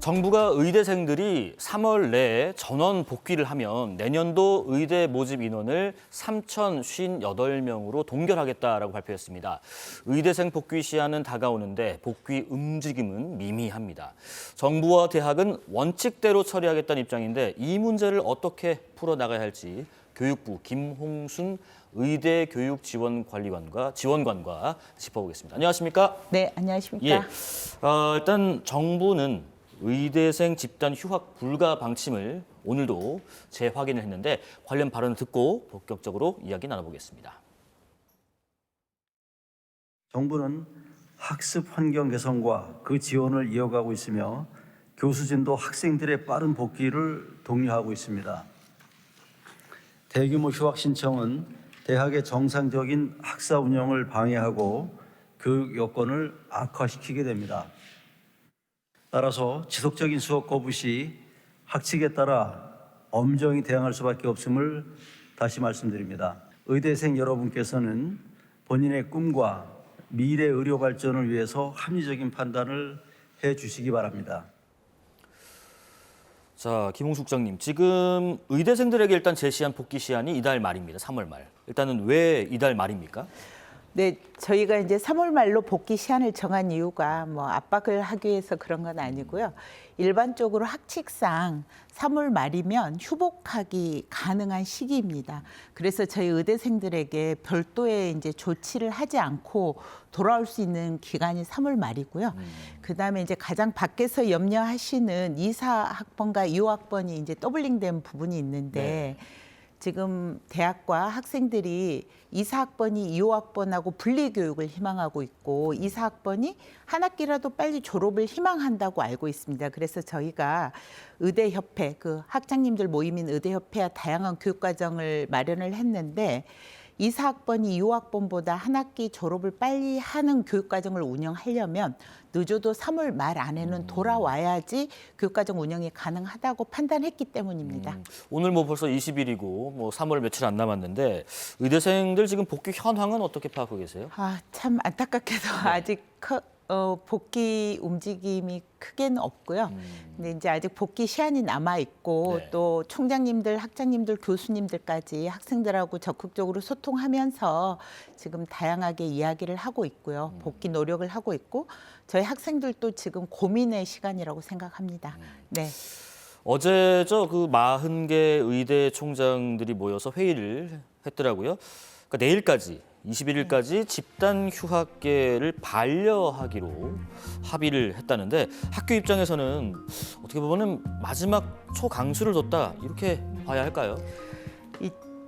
정부가 의대생들이 3월 내에 전원 복귀를 하면 내년도 의대 모집 인원을 3,058명으로 동결하겠다라고 발표했습니다. 의대생 복귀 시한은 다가오는데 복귀 움직임은 미미합니다. 정부와 대학은 원칙대로 처리하겠다는 입장인데 이 문제를 어떻게 풀어나가야 할지 교육부 김홍순 의대교육지원관과 짚어보겠습니다. 안녕하십니까? 네, 안녕하십니까? 예, 일단 정부는 의대생 집단 휴학 불가 방침을 오늘도 재확인을 했는데 관련 발언을 듣고 본격적으로 이야기 나눠보겠습니다. 정부는 학습 환경 개선과 그 지원을 이어가고 있으며 교수진도 학생들의 빠른 복귀를 독려하고 있습니다. 대규모 휴학 신청은 대학의 정상적인 학사 운영을 방해하고 교육 여건을 악화시키게 됩니다. 따라서 지속적인 수업 거부 시 학칙에 따라 엄정히 대응할 수밖에 없음을 다시 말씀드립니다. 의대생 여러분께서는 본인의 꿈과 미래 의료 발전을 위해서 합리적인 판단을 해 주시기 바랍니다. 자, 김홍수 국장님, 지금 의대생들에게 일단 제시한 복귀 시한이 이달 말입니다. 3월 말. 일단은 왜 이달 말입니까? 네, 저희가 이제 3월 말로 복귀 시한을 정한 이유가 뭐 압박을 하기 위해서 그런 건 아니고요. 일반적으로 학칙상 3월 말이면 휴복하기 가능한 시기입니다. 그래서 저희 의대생들에게 별도의 이제 조치를 하지 않고 돌아올 수 있는 기간이 3월 말이고요. 그다음에 이제 가장 밖에서 염려하시는 2사학번과 2호학번이 이제 더블링된 부분이 있는데 지금 대학과 학생들이 2사학번이 2호학번하고 분리교육을 희망하고 있고 2사학번이 한 학기라도 빨리 졸업을 희망한다고 알고 있습니다. 그래서 저희가 의대협회, 그 학장님들 모임인 의대협회와 다양한 교육과정을 마련을 했는데 2사학번이 2호학번보다 한 학기 졸업을 빨리 하는 교육과정을 운영하려면 늦어도 3월 말 안에는 돌아와야지 교육과정 운영이 가능하다고 판단했기 때문입니다. 오늘 뭐 벌써 20일이고 뭐 3월 며칠 안 남았는데 의대생들 지금 복귀 현황은 어떻게 파악하고 계세요? 참 안타깝게도 아직 복귀 움직임이 크게는 없고요. 근데 이제 아직 복귀 시한이 남아 있고 또 총장님들, 학장님들, 교수님들까지 학생들하고 적극적으로 소통하면서 지금 다양하게 이야기를 하고 있고요. 복귀 노력을 하고 있고 저희 학생들도 지금 고민의 시간이라고 생각합니다. 네. 어제 그 40개 의대 총장들이 모여서 회의를 했더라고요. 그러니까 내일까지 21일까지 집단 휴학계를 반려하기로 합의를 했다는데 학교 입장에서는 어떻게 보면 마지막 초강수를 뒀다 이렇게 봐야 할까요?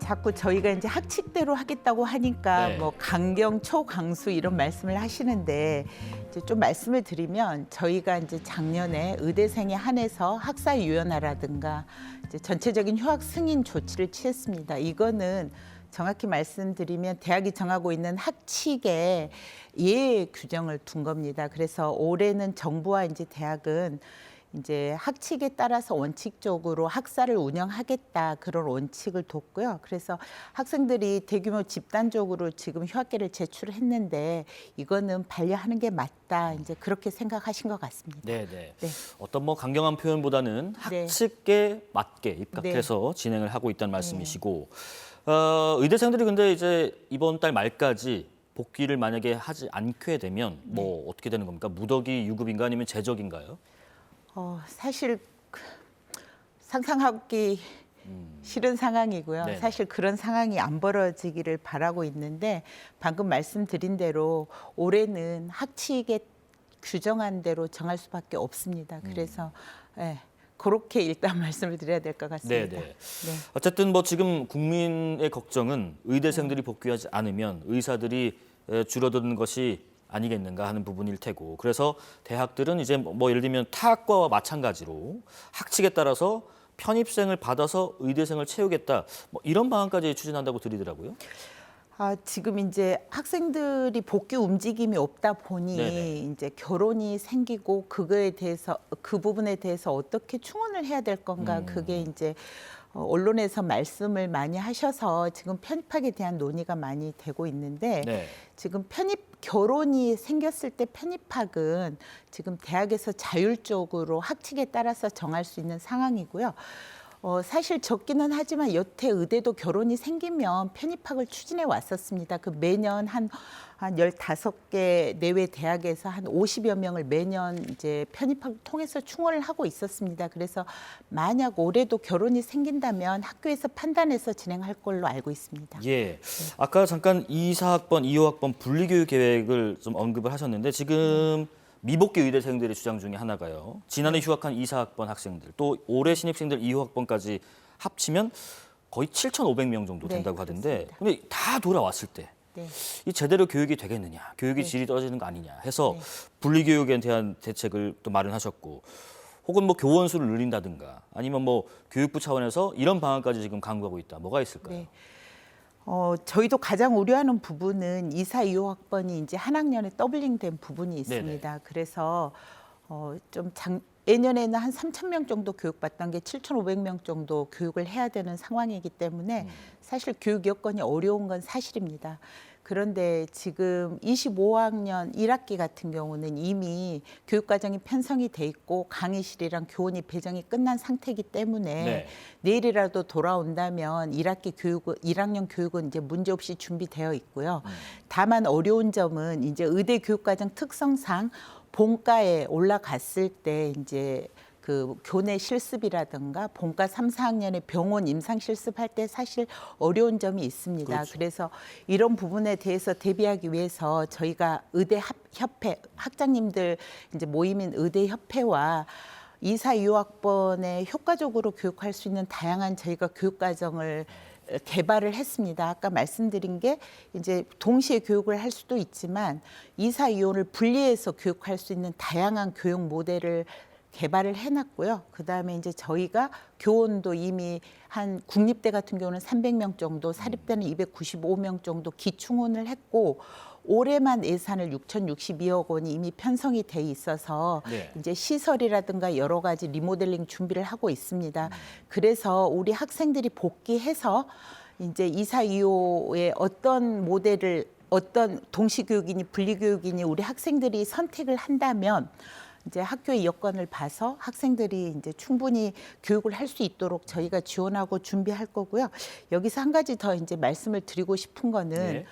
자꾸 저희가 이제 학칙대로 하겠다고 하니까 뭐 강경 초강수 이런 말씀을 하시는데 이제 좀 말씀을 드리면 저희가 이제 작년에 의대생에 한해서 학사 유연화라든가 이제 전체적인 휴학 승인 조치를 취했습니다. 이거는 정확히 말씀드리면 대학이 정하고 있는 학칙에 예 규정을 둔 겁니다. 그래서 올해는 정부와 이제 대학은 이제 학칙에 따라서 원칙적으로 학사를 운영하겠다 그런 원칙을 뒀고요. 그래서 학생들이 대규모 집단적으로 지금 휴학계를 제출했는데 이거는 반려하는 게 맞다 이제 그렇게 생각하신 것 같습니다. 네. 어떤 뭐 강경한 표현보다는 학칙에 맞게 입각해서 진행을 하고 있다는 말씀이시고 의대생들이 근데 이제 이번 달 말까지 복귀를 만약에 하지 않게 되면 뭐 어떻게 되는 겁니까? 무더기 유급인가 아니면 재적인가요? 사실 상상하기 싫은 상황이고요. 사실 그런 상황이 안 벌어지기를 바라고 있는데 방금 말씀드린 대로 올해는 학칙에 규정한 대로 정할 수밖에 없습니다. 그래서 그렇게 일단 말씀을 드려야 될 것 같습니다. 네. 어쨌든 뭐 지금 국민의 걱정은 의대생들이 복귀하지 않으면 의사들이 줄어드는 것이 아니겠는가 하는 부분일 테고 그래서 대학들은 이제 뭐 예를 들면 타학과와 마찬가지로 학칙에 따라서 편입생을 받아서 의대생을 채우겠다 뭐 이런 방안까지 추진한다고 들리더라고요. 지금 이제 학생들이 복귀 움직임이 없다 보니 네네. 이제 결혼이 생기고 그거에 대해서 그 부분에 대해서 어떻게 충원을 해야 될 건가 그게 이제 언론에서 말씀을 많이 하셔서 지금 편입학에 대한 논의가 많이 되고 있는데 네. 지금 결혼이 생겼을 때 편입학은 지금 대학에서 자율적으로 학칙에 따라서 정할 수 있는 상황이고요. 사실 적기는 하지만 여태 의대도 결혼이 생기면 편입학을 추진해 왔었습니다. 그 매년 한 15개 내외 대학에서 한 50여 명을 매년 이제 편입학을 통해서 충원을 하고 있었습니다. 그래서 만약 올해도 결혼이 생긴다면 학교에서 판단해서 진행할 걸로 알고 있습니다. 예. 아까 잠깐 2, 4학번, 2호학번 분리교육 계획을 좀 언급을 하셨는데 지금 미복귀 의대생들의 주장 중에 하나가요. 지난해 휴학한 2, 4학번 학생들 또 올해 신입생들 2호학번까지 합치면 거의 7,500명 정도 된다고 네, 하던데 그렇습니다. 근데 다 돌아왔을 때 네. 이 제대로 교육이 되겠느냐, 교육의 질이 떨어지는 거 아니냐 해서 분리교육에 대한 대책을 또 마련하셨고 혹은 뭐 교원 수를 늘린다든가 아니면 뭐 교육부 차원에서 이런 방안까지 지금 강구하고 있다. 뭐가 있을까요? 네. 저희도 가장 우려하는 부분은 2, 4, 2호학번이 이제 한 학년에 더블링된 부분이 있습니다. 그래서 예년에는 한 3,000명 정도 교육받던 게 7,500명 정도 교육을 해야 되는 상황이기 때문에 사실 교육 여건이 어려운 건 사실입니다. 그런데 지금 25학년 1학기 같은 경우는 이미 교육과정이 편성이 돼 있고 강의실이랑 교원이 배정이 끝난 상태이기 때문에 네. 내일이라도 돌아온다면 1학년 교육은 이제 문제없이 준비되어 있고요. 다만 어려운 점은 이제 의대 교육과정 특성상 본과에 올라갔을 때 이제 그 교내 실습이라든가 본과 3, 4학년의 병원 임상 실습할 때 사실 어려운 점이 있습니다. 그렇죠. 그래서 이런 부분에 대해서 대비하기 위해서 저희가 의대 협회 학장님들 이제 모임인 의대 협회와 2, 4, 2호학번에 효과적으로 교육할 수 있는 다양한 저희가 교육 과정을 개발을 했습니다. 아까 말씀드린 게 이제 동시에 교육을 할 수도 있지만 2, 4, 2호를 분리해서 교육할 수 있는 다양한 교육 모델을 개발을 해놨고요. 그다음에 이제 저희가 교원도 이미 한 국립대 같은 경우는 300명 정도, 사립대는 295명 정도 기충원을 했고 올해만 예산을 6,062억 원이 이미 편성이 돼 있어서 네. 이제 시설이라든가 여러 가지 리모델링 준비를 하고 있습니다. 그래서 우리 학생들이 복귀해서 이제 2, 4, 2호의 어떤 동시교육이니 분리교육이니 우리 학생들이 선택을 한다면 이제 학교의 여건을 봐서 학생들이 이제 충분히 교육을 할 수 있도록 저희가 지원하고 준비할 거고요. 여기서 한 가지 더 이제 말씀을 드리고 싶은 거는 네.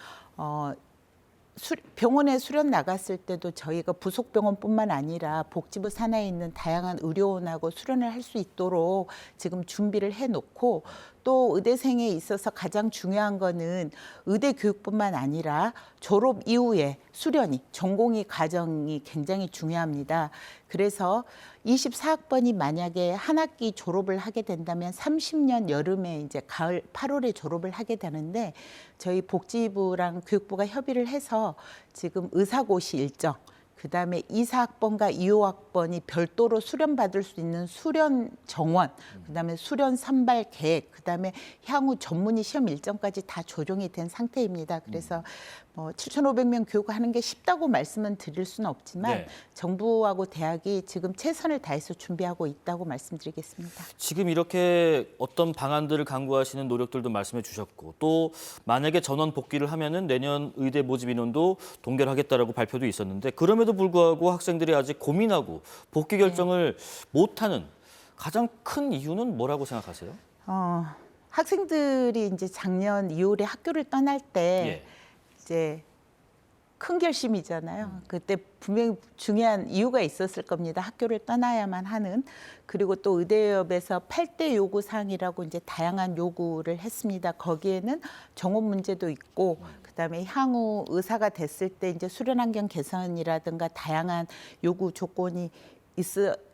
병원에 수련 나갔을 때도 저희가 부속병원뿐만 아니라 복지부 산하에 있는 다양한 의료원하고 수련을 할 수 있도록 지금 준비를 해놓고 또 의대생에 있어서 가장 중요한 거는 의대 교육뿐만 아니라 졸업 이후에 수련이 전공의 과정이 굉장히 중요합니다. 그래서 24학번이 만약에 한 학기 졸업을 하게 된다면 30년 여름에 이제 가을 8월에 졸업을 하게 되는데 저희 복지부랑 교육부가 협의를 해서 지금 의사고시 일정 그다음에 2, 4학번과 2호학번이 별도로 수련받을 수 있는 수련 정원, 그다음에 수련 선발 계획, 그다음에 향후 전문의 시험 일정까지 다 조정이 된 상태입니다. 그래서 7,500명 교육하는 게 쉽다고 말씀은 드릴 수는 없지만 네. 정부하고 대학이 지금 최선을 다해서 준비하고 있다고 말씀드리겠습니다. 지금 이렇게 어떤 방안들을 강구하시는 노력들도 말씀해 주셨고 또 만약에 전원 복귀를 하면은 내년 의대 모집 인원도 동결하겠다라고 발표도 있었는데 그럼에도 불구하고 학생들이 아직 고민하고 복귀 결정을 못하는 가장 큰 이유는 뭐라고 생각하세요? 학생들이 이제 작년 2월에 학교를 떠날 때 예. 이제 큰 결심이잖아요. 그때 분명히 중요한 이유가 있었을 겁니다. 학교를 떠나야만 하는. 그리고 또 의대협에서 8대 요구 사항이라고 이제 다양한 요구를 했습니다. 거기에는 정원 문제도 있고 그다음에 향후 의사가 됐을 때 이제 수련 환경 개선이라든가 다양한 요구 조건이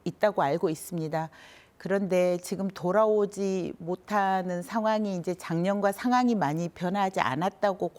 있다고 알고 있습니다. 그런데 지금 돌아오지 못하는 상황이 이제 작년과 상황이 많이 변하지 않았다고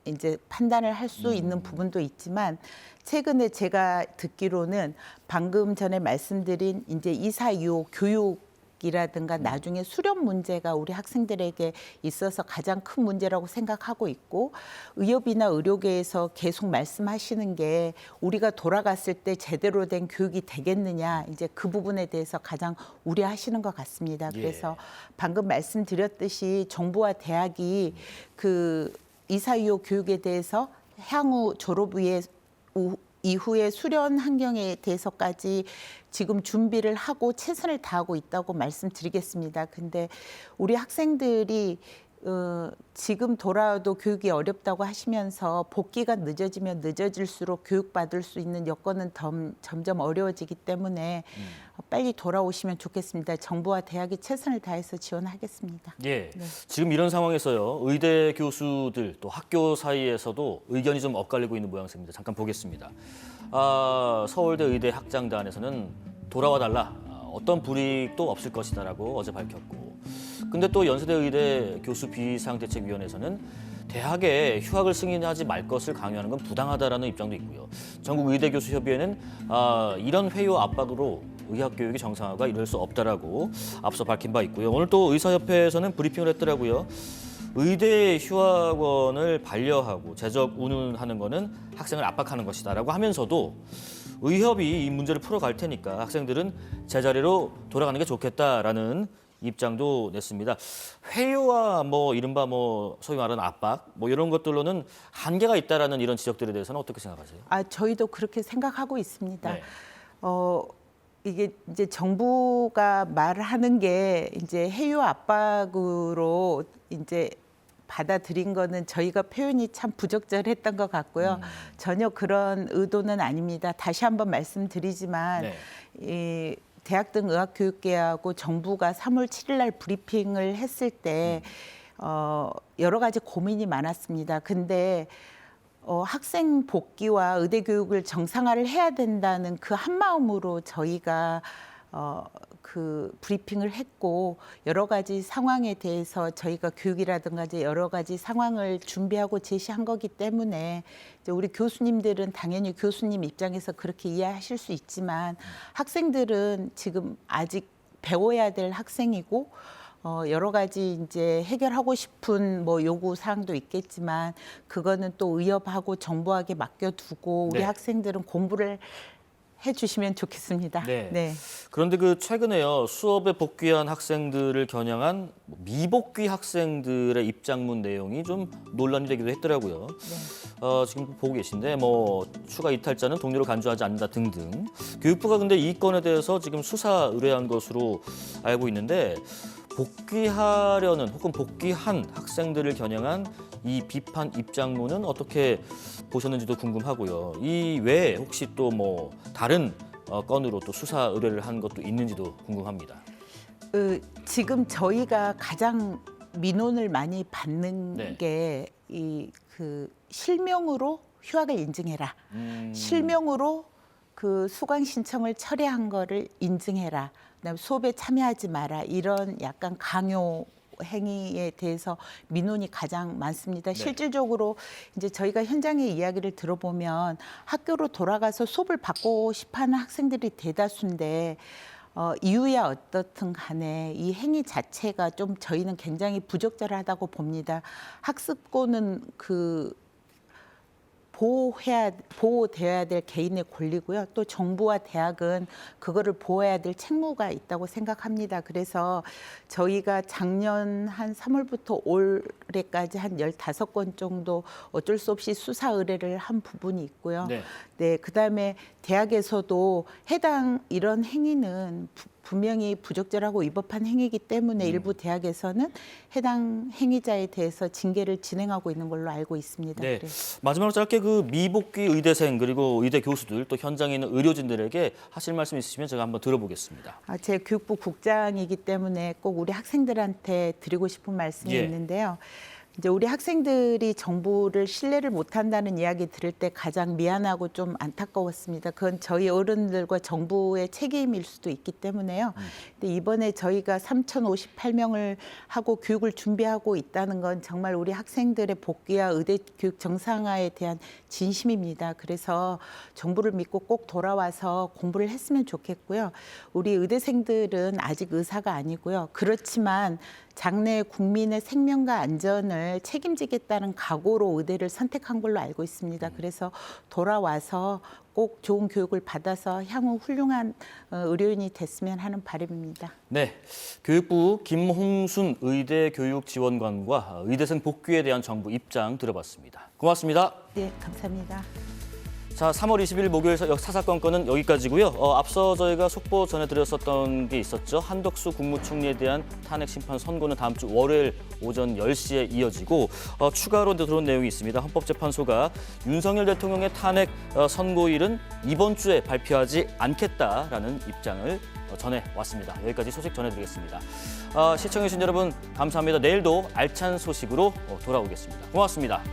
이제 판단을 할 수 있는 부분도 있지만 최근에 제가 듣기로는 방금 전에 말씀드린 이제 2, 4, 2호 교육 복이라든가 나중에 수련 문제가 우리 학생들에게 있어서 가장 큰 문제라고 생각하고 있고, 의협이나 의료계에서 계속 말씀하시는 게 우리가 돌아갔을 때 제대로 된 교육이 되겠느냐, 이제 그 부분에 대해서 가장 우려하시는 것 같습니다. 그래서 방금 말씀드렸듯이 정부와 대학이 그 이사이호 교육에 대해서 향후 졸업 이후에 수련 환경에 대해서까지 지금 준비를 하고 최선을 다하고 있다고 말씀드리겠습니다. 근데 우리 학생들이 지금 돌아와도 교육이 어렵다고 하시면서 복귀가 늦어지면 늦어질수록 교육받을 수 있는 여건은 점점 어려워지기 때문에 빨리 돌아오시면 좋겠습니다. 정부와 대학이 최선을 다해서 지원하겠습니다. 예, 지금 이런 상황에서요. 의대 교수들 또 학교 사이에서도 의견이 좀 엇갈리고 있는 모양새입니다. 잠깐 보겠습니다. 서울대 의대 학장단에서는 돌아와 달라. 어떤 불이익도 없을 것이다라고 어제 밝혔고, 근데 또 연세대 의대 교수 비상대책위원회에서는 대학에 휴학을 승인하지 말 것을 강요하는 건 부당하다라는 입장도 있고요. 전국 의대 교수 협의회는 이런 회유 압박으로 의학 교육이 정상화가 이룰 수 없다라고 앞서 밝힌 바 있고요. 오늘 또 의사협회에서는 브리핑을 했더라고요. 의대 휴학원을 반려하고 재적 운운하는 거는 학생을 압박하는 것이다라고 하면서도 의협이 이 문제를 풀어갈 테니까 학생들은 제자리로 돌아가는 게 좋겠다라는 입장도 냈습니다. 회유와 이른바 소위 말하는 압박 이런 것들로는 한계가 있다라는 이런 지적들에 대해서는 어떻게 생각하세요? 저희도 그렇게 생각하고 있습니다. 네. 이게 이제 정부가 말하는 게 이제 해유 압박으로 이제 받아들인 거는 저희가 표현이 참 부적절했던 것 같고요. 전혀 그런 의도는 아닙니다. 다시 한번 말씀드리지만 이 대학 등 의학교육계하고 정부가 3월 7일 날 브리핑을 했을 때 여러 가지 고민이 많았습니다. 근데 학생 복귀와 의대 교육을 정상화를 해야 된다는 그 한마음으로 저희가 그 브리핑을 했고, 여러 가지 상황에 대해서 저희가 교육이라든가 이제 여러 가지 상황을 준비하고 제시한 거기 때문에 이제 우리 교수님들은 당연히 교수님 입장에서 그렇게 이해하실 수 있지만 학생들은 지금 아직 배워야 될 학생이고 여러 가지 이제 해결하고 싶은 요구 사항도 있겠지만 그거는 또 의협하고 정부에게 맡겨두고 우리 학생들은 공부를 해주시면 좋겠습니다. 네. 그런데 최근에요, 수업에 복귀한 학생들을 겨냥한 미복귀 학생들의 입장문 내용이 좀 논란이 되기도 했더라고요. 지금 보고 계신데 추가 이탈자는 동료를 간주하지 않는다 등등. 교육부가 근데 이 건에 대해서 지금 수사 의뢰한 것으로 알고 있는데, 복귀하려는 혹은 복귀한 학생들을 겨냥한 이 비판 입장문은 어떻게 보셨는지도 궁금하고요. 이 외에 혹시 또 다른 건으로 또 수사 의뢰를 한 것도 있는지도 궁금합니다. 지금 저희가 가장 민원을 많이 받는 게 실명으로 휴학을 인증해라. 실명으로 그 수강 신청을 철회한 거를 인증해라. 그다음에 수업에 참여하지 마라. 이런 약간 강요 행위에 대해서 민원이 가장 많습니다. 실질적으로 이제 저희가 현장의 이야기를 들어보면 학교로 돌아가서 수업을 받고 싶어하는 학생들이 대다수인데 이유야 어떻든 간에 이 행위 자체가 좀 저희는 굉장히 부적절하다고 봅니다. 학습권은 보호되어야 될 개인의 권리고요. 또 정부와 대학은 그거를 보호해야 될 책무가 있다고 생각합니다. 그래서 저희가 작년 한 3월부터 올해까지 한 15건 정도 어쩔 수 없이 수사 의뢰를 한 부분이 있고요. 그다음에 대학에서도 이런 행위는 분명히 부적절하고 위법한 행위이기 때문에 일부 대학에서는 해당 행위자에 대해서 징계를 진행하고 있는 걸로 알고 있습니다. 마지막으로 짧게 미복귀 의대생 그리고 의대 교수들 또 현장에 있는 의료진들에게 하실 말씀 있으시면 제가 한번 들어보겠습니다. 제 교육부 국장이기 때문에 꼭 우리 학생들한테 드리고 싶은 말씀이 있는데요. 이제 우리 학생들이 정부를 신뢰를 못한다는 이야기 들을 때 가장 미안하고 좀 안타까웠습니다. 그건 저희 어른들과 정부의 책임일 수도 있기 때문에요. 근데 이번에 저희가 3,058명을 하고 교육을 준비하고 있다는 건 정말 우리 학생들의 복귀와 의대 교육 정상화에 대한 진심입니다. 그래서 정부를 믿고 꼭 돌아와서 공부를 했으면 좋겠고요. 우리 의대생들은 아직 의사가 아니고요. 그렇지만 장래 국민의 생명과 안전을 책임지겠다는 각오로 의대를 선택한 걸로 알고 있습니다. 그래서 돌아와서 꼭 좋은 교육을 받아서 향후 훌륭한 의료인이 됐으면 하는 바람입니다. 네, 교육부 김홍순 의대교육지원관과 의대생 복귀에 대한 정부 입장 들어봤습니다. 고맙습니다. 네, 감사합니다. 자, 3월 20일 목요일 사사건건은 여기까지고요. 앞서 저희가 속보 전해드렸었던 게 있었죠. 한덕수 국무총리에 대한 탄핵 심판 선고는 다음 주 월요일 오전 10시에 이어지고 추가로 들어온 내용이 있습니다. 헌법재판소가 윤석열 대통령의 탄핵 선고일은 이번 주에 발표하지 않겠다라는 입장을 전해왔습니다. 여기까지 소식 전해드리겠습니다. 시청해주신 여러분 감사합니다. 내일도 알찬 소식으로 돌아오겠습니다. 고맙습니다.